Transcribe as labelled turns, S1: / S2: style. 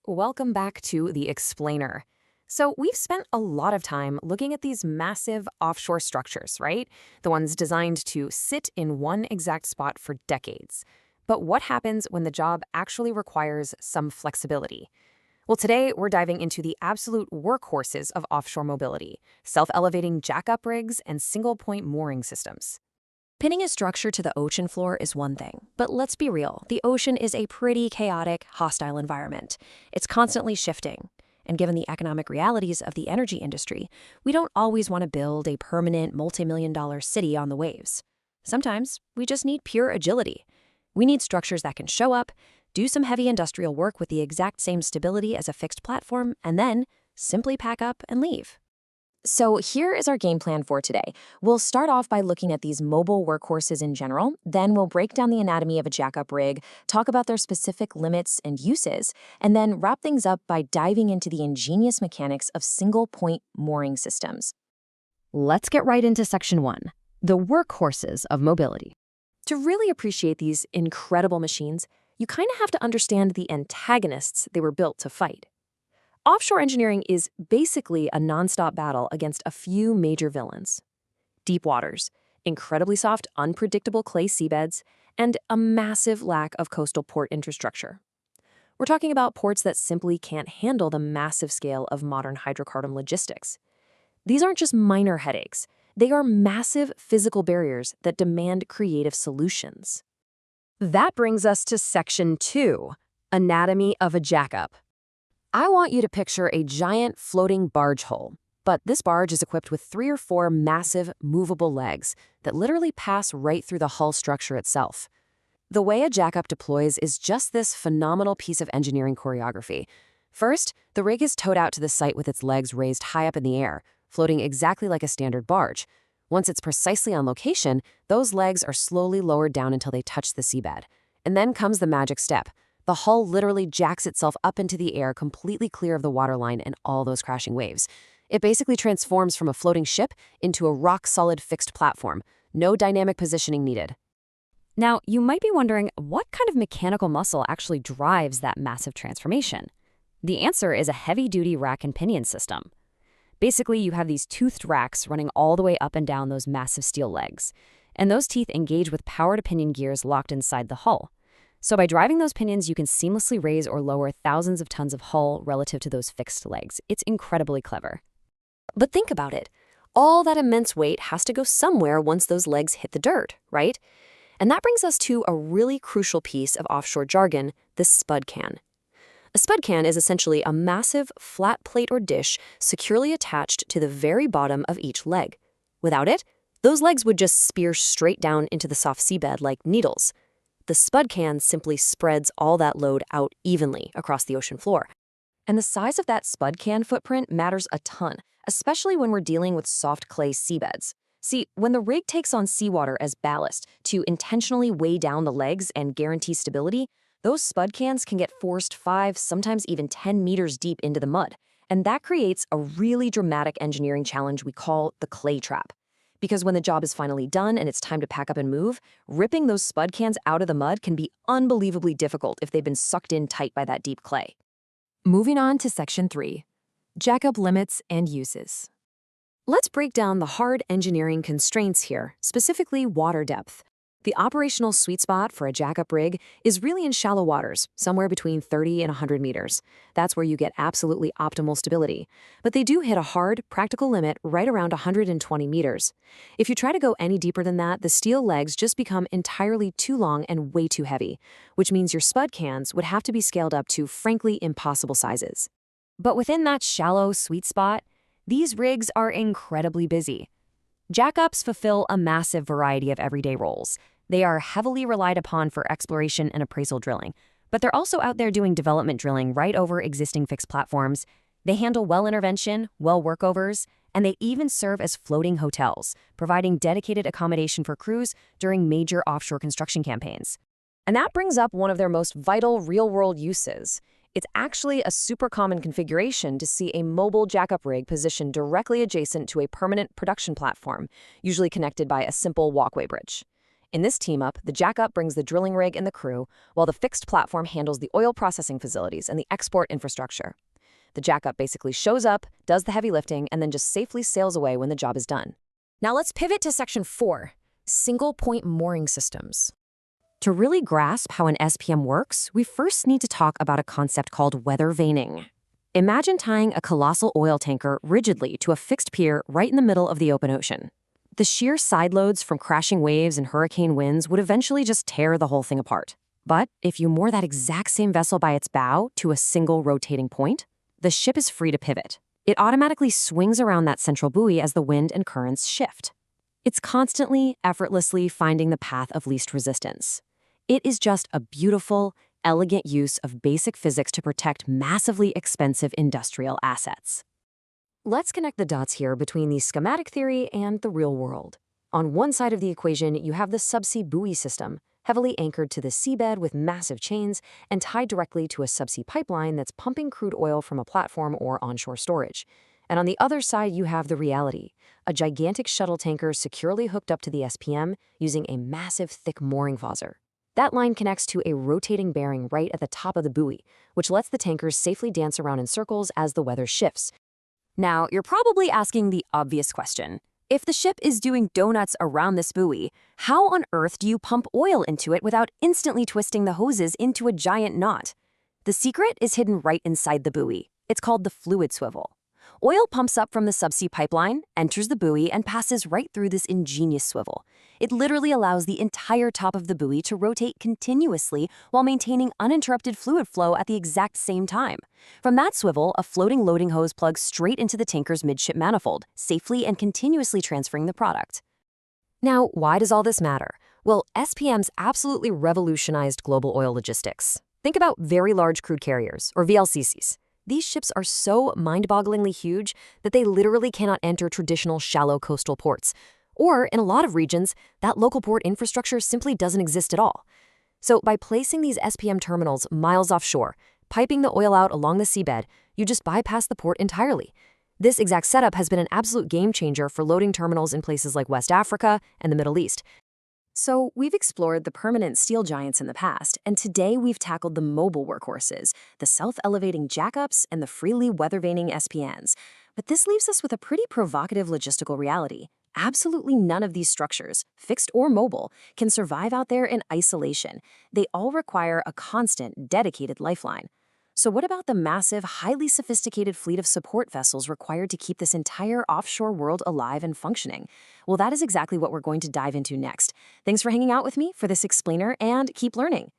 S1: Welcome back to The Explainer. So, we've spent a lot of time looking at these massive offshore structures, right? The ones designed to sit in one exact spot for decades. But what happens when the job actually requires some flexibility? Well, today we're diving into the absolute workhorses of offshore mobility, self-elevating jack-up rigs and single-point mooring systems.
S2: Pinning a structure to the ocean floor is one thing, but let's be real, the ocean is a pretty chaotic, hostile environment. It's constantly shifting. And given the economic realities of the energy industry, we don't always want to build a permanent multi-million-dollar city on the waves. Sometimes we just need pure agility. We need structures that can show up, do some heavy industrial work with the exact same stability as a fixed platform, and then simply pack up and leave. So here is our game plan for today. We'll start off by looking at these mobile workhorses in general, then we'll break down the anatomy of a jackup rig, talk about their specific limits and uses, and then wrap things up by diving into the ingenious mechanics of single-point mooring systems.
S3: Let's get right into Section 1, the workhorses of mobility.
S1: To really appreciate these incredible machines, you kind of have to understand the antagonists they were built to fight. Offshore engineering is basically a nonstop battle against a few major villains. Deep waters, incredibly soft, unpredictable clay seabeds, and a massive lack of coastal port infrastructure. We're talking about ports that simply can't handle the massive scale of modern hydrocarbon logistics. These aren't just minor headaches. They are massive physical barriers that demand creative solutions.
S3: That brings us to Section 2, anatomy of a jackup. I want you to picture a giant floating barge hull, but this barge is equipped with 3 or 4 massive, movable legs that literally pass right through the hull structure itself. The way a jackup deploys is just this phenomenal piece of engineering choreography. First, the rig is towed out to the site with its legs raised high up in the air, floating exactly like a standard barge. Once it's precisely on location, those legs are slowly lowered down until they touch the seabed. And then comes the magic step. The hull literally jacks itself up into the air, completely clear of the waterline and all those crashing waves. It basically transforms from a floating ship into a rock-solid fixed platform. No dynamic positioning needed.
S2: Now, you might be wondering what kind of mechanical muscle actually drives that massive transformation. The answer is a heavy-duty rack and pinion system. Basically, you have these toothed racks running all the way up and down those massive steel legs, and those teeth engage with power-to-pinion gears locked inside the hull. So by driving those pinions, you can seamlessly raise or lower thousands of tons of hull relative to those fixed legs. It's incredibly clever.
S1: But think about it. All that immense weight has to go somewhere once those legs hit the dirt, right? And that brings us to a really crucial piece of offshore jargon, the spud can. A spud can is essentially a massive flat plate or dish securely attached to the very bottom of each leg. Without it, those legs would just spear straight down into the soft seabed like needles. The spud can simply spreads all that load out evenly across the ocean floor. And the size of that spud can footprint matters a ton, especially when we're dealing with soft clay seabeds. See, when the rig takes on seawater as ballast to intentionally weigh down the legs and guarantee stability, those spud cans can get forced 5, sometimes even 10 meters deep into the mud. And that creates a really dramatic engineering challenge we call the clay trap. Because when the job is finally done and it's time to pack up and move, ripping those spud cans out of the mud can be unbelievably difficult if they've been sucked in tight by that deep clay.
S3: Moving on to Section 3, jackup limits and uses.
S1: Let's break down the hard engineering constraints here, specifically water depth. The operational sweet spot for a jackup rig is really in shallow waters, somewhere between 30 and 100 meters. That's where you get absolutely optimal stability. But they do hit a hard, practical limit right around 120 meters. If you try to go any deeper than that, the steel legs just become entirely too long and way too heavy, which means your spud cans would have to be scaled up to, frankly, impossible sizes.
S2: But within that shallow sweet spot, these rigs are incredibly busy. Jackups fulfill a massive variety of everyday roles. They are heavily relied upon for exploration and appraisal drilling, but they're also out there doing development drilling right over existing fixed platforms. They handle well intervention, well workovers, and they even serve as floating hotels, providing dedicated accommodation for crews during major offshore construction campaigns. And that brings up one of their most vital real-world uses. It's actually a super common configuration to see a mobile jackup rig positioned directly adjacent to a permanent production platform, usually connected by a simple walkway bridge.
S1: In this team-up, the jackup brings the drilling rig and the crew, while the fixed platform handles the oil processing facilities and the export infrastructure. The jackup basically shows up, does the heavy lifting, and then just safely sails away when the job is done.
S2: Now let's pivot to Section 4, single-point mooring systems.
S3: To really grasp how an SPM works, we first need to talk about a concept called weather vaning. Imagine tying a colossal oil tanker rigidly to a fixed pier right in the middle of the open ocean. The sheer side loads from crashing waves and hurricane winds would eventually just tear the whole thing apart. But if you moor that exact same vessel by its bow to a single rotating point, the ship is free to pivot. It automatically swings around that central buoy as the wind and currents shift. It's constantly, effortlessly finding the path of least resistance. It is just a beautiful, elegant use of basic physics to protect massively expensive industrial assets.
S1: Let's connect the dots here between the schematic theory and the real world. On one side of the equation, you have the subsea buoy system, heavily anchored to the seabed with massive chains and tied directly to a subsea pipeline that's pumping crude oil from a platform or onshore storage. And on the other side, you have the reality, a gigantic shuttle tanker securely hooked up to the SPM using a massive, thick mooring hawser. That line connects to a rotating bearing right at the top of the buoy, which lets the tankers safely dance around in circles as the weather shifts. Now, you're probably asking the obvious question. If the ship is doing donuts around this buoy, how on earth do you pump oil into it without instantly twisting the hoses into a giant knot? The secret is hidden right inside the buoy. It's called the fluid swivel. Oil pumps up from the subsea pipeline, enters the buoy, and passes right through this ingenious swivel. It literally allows the entire top of the buoy to rotate continuously while maintaining uninterrupted fluid flow at the exact same time. From that swivel, a floating loading hose plugs straight into the tanker's midship manifold, safely and continuously transferring the product. Now, why does all this matter? Well, SPMs absolutely revolutionized global oil logistics. Think about very large crude carriers, or VLCCs. These ships are so mind-bogglingly huge that they literally cannot enter traditional shallow coastal ports. Or, in a lot of regions, that local port infrastructure simply doesn't exist at all. So by placing these SPM terminals miles offshore, piping the oil out along the seabed, you just bypass the port entirely. This exact setup has been an absolute game changer for loading terminals in places like West Africa and the Middle East. So we've explored the permanent steel giants in the past, and today we've tackled the mobile workhorses, the self-elevating jackups, and the freely weather-vaning SPNs. But this leaves us with a pretty provocative logistical reality. Absolutely none of these structures, fixed or mobile, can survive out there in isolation. They all require a constant, dedicated lifeline. So what about the massive, highly sophisticated fleet of support vessels required to keep this entire offshore world alive and functioning? Well, that is exactly what we're going to dive into next. Thanks for hanging out with me for this explainer, and keep learning.